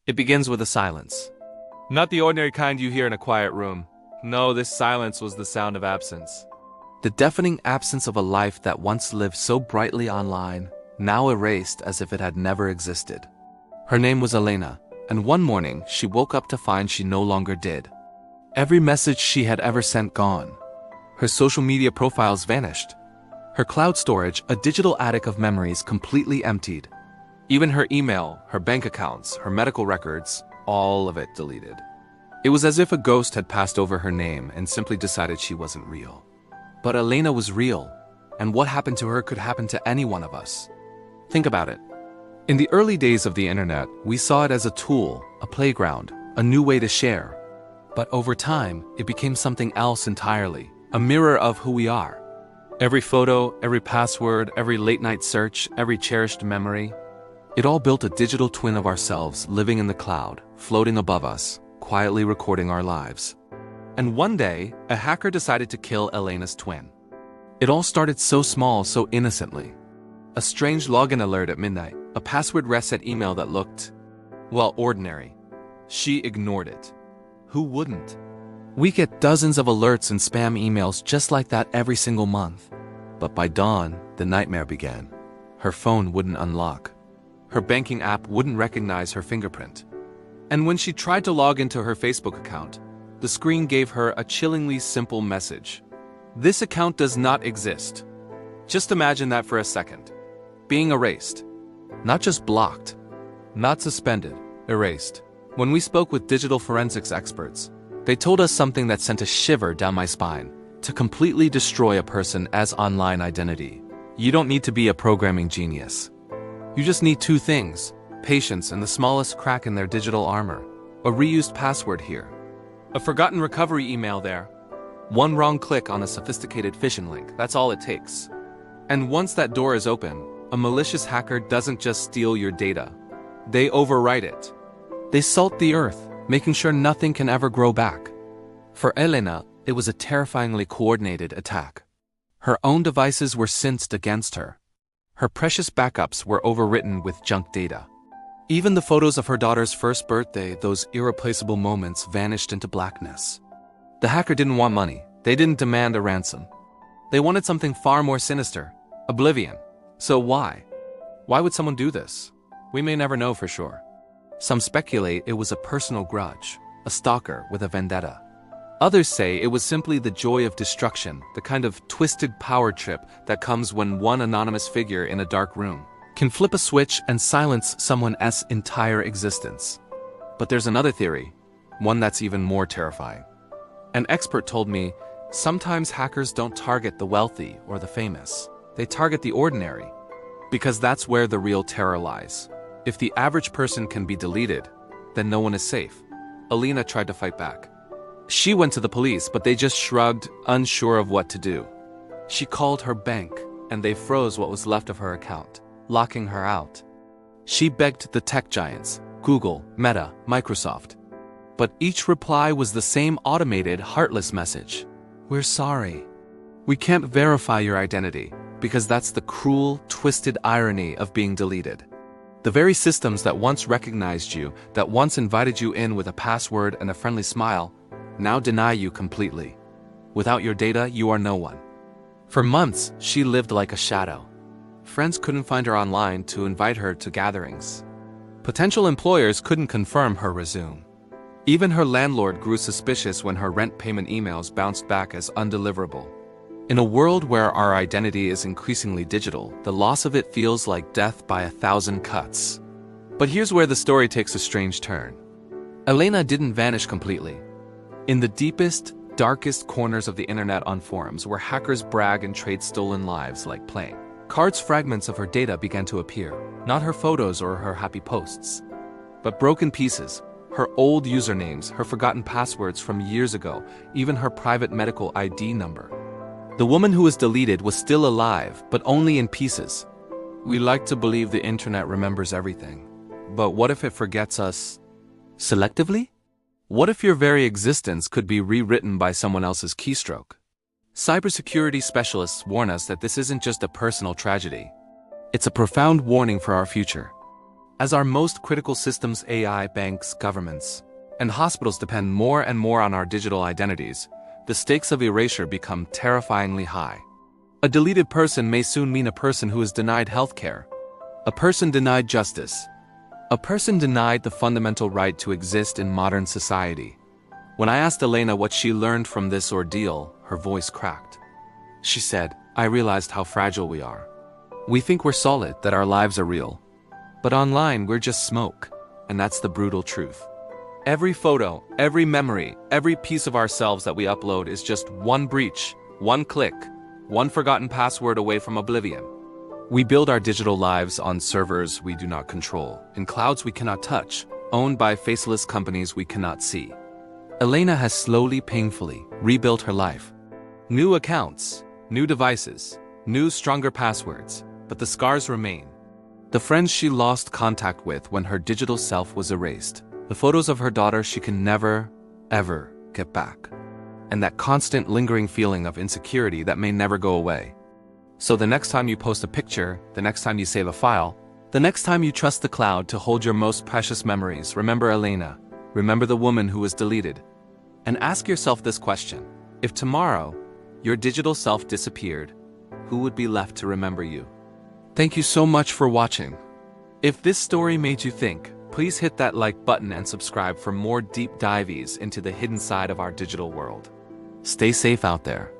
It begins with a silence. Not the ordinary kind you hear in a quiet room. No, this silence was the sound of absence. The deafening absence of a life that once lived so brightly online, now erased as if it had never existed. Her name was Elena, and one morning she woke up to find she no longer did. Every message she had ever sent gone. Her social media profiles vanished. Her cloud storage, a digital attic of memories, completely emptied. Even her email, her bank accounts, her medical records, all of it deleted. It was as if a ghost had passed over her name and simply decided she wasn't real. But Elena was real, and what happened to her could happen to any one of us. Think about it. In the early days of the internet, we saw it as a tool, a playground, a new way to share. But over time, it became something else entirely, a mirror of who we are. Every photo, every password, every late-night search, every cherished memory, it all built a digital twin of ourselves living in the cloud, floating above us, quietly recording our lives. And one day, a hacker decided to kill Elena's twin. It all started so small, so innocently. A strange login alert at midnight, a password reset email that looked, well, ordinary. She ignored it. Who wouldn't? We get dozens of alerts and spam emails just like that every single month. But by dawn, the nightmare began. Her phone wouldn't unlock. Her banking app wouldn't recognize her fingerprint. And when she tried to log into her Facebook account, the screen gave her a chillingly simple message. This account does not exist. Just imagine that for a second. Being erased. Not just blocked. Not suspended. Erased. When we spoke with digital forensics experts, they told us something that sent a shiver down my spine. To completely destroy a person as online identity, you don't need to be a programming genius. You just need two things: patience and the smallest crack in their digital armor. A reused password here. A forgotten recovery email there. One wrong click on a sophisticated phishing link, that's all it takes. And once that door is open, a malicious hacker doesn't just steal your data. They overwrite it. They salt the earth, making sure nothing can ever grow back. For Elena, it was a terrifyingly coordinated attack. Her own devices were cinched against her. Her precious backups were overwritten with junk data. Even the photos of her daughter's first birthday, those irreplaceable moments, vanished into blackness. The hacker didn't want money. They didn't demand a ransom. They wanted something far more sinister: oblivion. So why? Why would someone do this? We may never know for sure. Some speculate it was a personal grudge, a stalker with a vendetta. Others say it was simply the joy of destruction, the kind of twisted power trip that comes when one anonymous figure in a dark room can flip a switch and silence someone's entire existence. But there's another theory, one that's even more terrifying. An expert told me, sometimes hackers don't target the wealthy or the famous. They target the ordinary, because that's where the real terror lies. If the average person can be deleted, then no one is safe. Elena tried to fight back. She went to the police, but they just shrugged, unsure of what to do. She called her bank, and they froze what was left of her account, locking her out. She begged the tech giants, Google, Meta, Microsoft. But each reply was the same automated, heartless message. We're sorry. We can't verify your identity, because that's the cruel, twisted irony of being deleted. The very systems that once recognized you, that once invited you in with a password and a friendly smile, now deny you completely. Without your data, you are no one. For months, she lived like a shadow. Friends couldn't find her online to invite her to gatherings. Potential employers couldn't confirm her resume. Even her landlord grew suspicious when her rent payment emails bounced back as undeliverable. In a world where our identity is increasingly digital, the loss of it feels like death by 1,000 cuts. But here's where the story takes a strange turn. Elena didn't vanish completely. In the deepest, darkest corners of the internet on forums where hackers brag and trade stolen lives like playing cards, fragments of her data began to appear. Not her photos or her happy posts, but broken pieces. Her old usernames, her forgotten passwords from years ago, even her private medical ID number. The woman who was deleted was still alive, but only in pieces. We like to believe the internet remembers everything. But what if it forgets us selectively? What if your very existence could be rewritten by someone else's keystroke? Cybersecurity specialists warn us that this isn't just a personal tragedy. It's a profound warning for our future. As our most critical systems, AI, banks, governments, and hospitals depend more and more on our digital identities, the stakes of erasure become terrifyingly high. A deleted person may soon mean a person who is denied healthcare, a person denied justice, a person denied the fundamental right to exist in modern society. When I asked Elena what she learned from this ordeal, her voice cracked. She said, "I realized how fragile we are. We think we're solid, that our lives are real. But online, we're just smoke, and that's the brutal truth. Every photo, every memory, every piece of ourselves that we upload is just one breach, one click, one forgotten password away from oblivion. We build our digital lives on servers we do not control, in clouds we cannot touch, owned by faceless companies we cannot see." Elena has slowly, painfully rebuilt her life. New accounts, new devices, new, stronger passwords, but the scars remain. The friends she lost contact with when her digital self was erased. The photos of her daughter she can never, ever get back. And that constant lingering feeling of insecurity that may never go away. So the next time you post a picture, the next time you save a file, the next time you trust the cloud to hold your most precious memories, remember Elena, remember the woman who was deleted. And ask yourself this question: if tomorrow your digital self disappeared, who would be left to remember you? Thank you so much for watching. If this story made you think, please hit that like button and subscribe for more deep dives into the hidden side of our digital world. Stay safe out there.